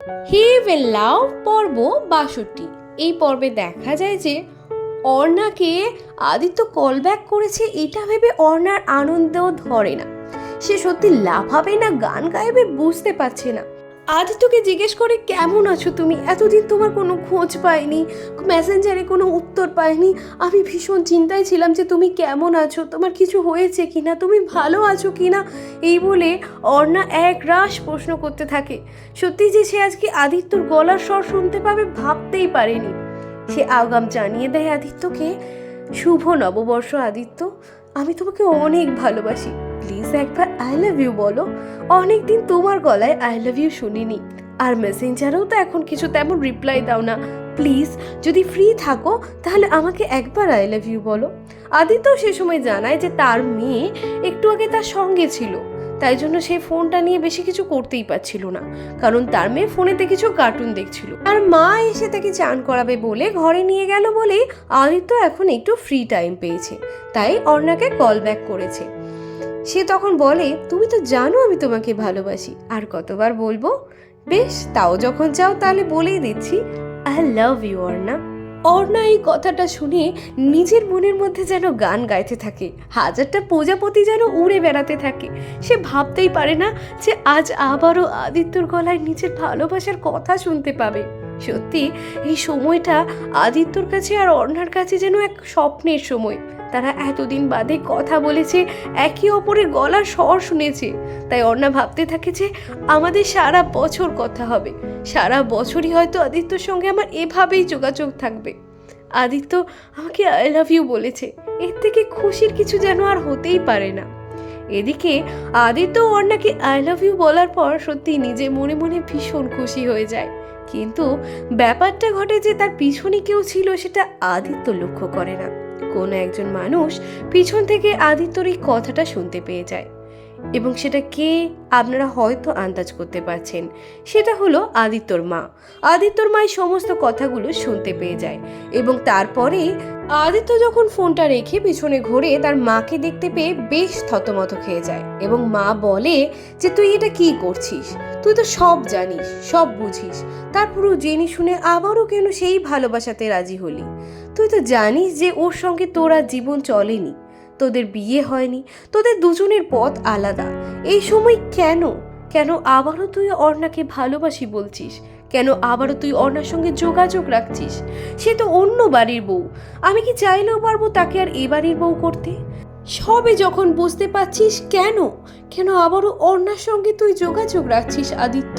He will love পর্ব ৬২। এই পর্বে দেখা যায় যে অর্ণাকে আদিত্য কল ব্যাক করেছে, এটা ভেবে অর্ণার আনন্দ ধরে না। সে সত্যি লাফাবে না গান গাইবে বুঝতে পারছে না। আদিত্যকে জিজ্ঞেস করে, কেমন আছো তুমি? এতদিন তোমার কোনো খোঁজ পাইনি, মেসেঞ্জারে কোনো উত্তর পাইনি। আমি ভীষণ চিন্তায় ছিলাম যে তুমি কেমন আছো, তোমার কিছু হয়েছে কিনা, তুমি ভালো আছো কিনা। এই বলে অর্ণা এক রাশ প্রশ্ন করতে থাকে। সত্যি যে সে আজকে আদিত্যর গলার স্বর শুনতে পাবে ভাবতেই পারেনি। সে আগাম জানিয়ে দেয় আদিত্যকে, শুভ নববর্ষ আদিত্য, আমি তোমাকে অনেক ভালোবাসি, প্লিজ একবার আই লাভ ইউ বলো। অনেকদিন তোমার গলায় আই লাভ ইউ শুনিনি, আর মেসেঞ্জারেও তো এখন কিছু তেমন রিপ্লাই দাও না। প্লিজ যদি ফ্রি থাকো তাহলে আমাকে একবার আই লাভ ইউ বলো। আদিত্য সে সময় জানায় যে তার মেয়ে একটু আগে তার সঙ্গে ছিল, তাই জন্য সে ফোনটা নিয়ে বেশি কিছু করতেই পারছিল না, কারণ তার মেয়ে ফোনেতে কিছু কার্টুন দেখছিল। আর মা এসে তাকে চান করাবে বলে ঘরে নিয়ে গেল বলে আদিত্য এখন একটু ফ্রি টাইম পেয়েছে, তাই অর্ণাকে কল ব্যাক করেছে। সে তখন বলে, তুমি তো জানো আমি তোমাকে ভালোবাসি, আর কতবার বলবো? বেশ, তাও যখন চাও তাহলে বলেই দিচ্ছি, I love you Arna. Arna এই কথাটা শুনে নিজের মনের মধ্যে যেন গান গাইতে থাকে, হাজারটা প্রজাপতি যেন উড়ে বেড়াতে থাকে। সে ভাবতেই পারে না যে আজ আবারও আদিত্যর গলায় নিজের ভালোবাসার কথা শুনতে পাবে। সত্যি এই সময়টা আদিত্যর কাছে আর অর্ণার কাছে যেন এক স্বপ্নের সময়। তারা এতদিন বাদে কথা বলেছে, একে অপরের গলার স্বর শুনেছে। তাই অর্ণা ভাবতে থাকে যে আমাদের সারা বছর কথা হবে, সারা বছরই হয়তো আদিত্যর সঙ্গে আমার এভাবেই যোগাযোগ থাকবে। আদিত্য আমাকে আই লাভ ইউ বলেছে, এর থেকে খুশির কিছু যেন আর হতেই পারে না। এদিকে আদিত্য অর্ণাকে আই লাভ ইউ বলার পর সত্যি নিজে মনে মনে ভীষণ খুশি হয়ে যায়, কিন্তু ব্যাপারটা ঘটে যে তার পিছনে কেউ ছিল সেটা আদিত্য লক্ষ্য করে না। কোনো একজন মানুষ পিছন থেকে আদিত্যর এই কথাটা শুনতে পেয়ে যায়, এবং সেটা কে আপনারা হয়তো আন্দাজ করতে পারছেন। সেটা হলো আদিত্যর মা। আদিত্যর মা এই সমস্ত কথাগুলো শুনতে পেয়ে যায়, এবং তারপরে আদিত্য যখন ফোনটা রেখে পিছনে ঘুরে তার মাকে দেখতে পেয়ে বেশ থতমত খেয়ে যায়, এবং মা বলে যে তুই এটা কি করছিস? তুই তো সব জানিস, সব বুঝিস, তারপরেও জেনে শুনে আবারও কেন সেই ভালোবাসাতে রাজি হলি? তুই তো জানিস যে ওর সঙ্গে তোর আর জীবন চলেনি, তোদের বিয়ে হয়নি, তোদের দুজনের পথ আলাদা। এই সময় কেন কেন আবারও তুই অর্ণাকে ভালোবাসি বলছিস? কেন আবারও তুই অর্ণার সঙ্গে যোগাযোগ রাখছিস? সে তো অন্য বাড়ির বউ, আমি কি চাইলেও পারবো তাকে আর এ বাড়ির বউ করতে? সবে যখন বুঝতে পারছিস, কেন কেন আবারও অর্ণার সঙ্গে তুই যোগাযোগ রাখছিস আদিত্য?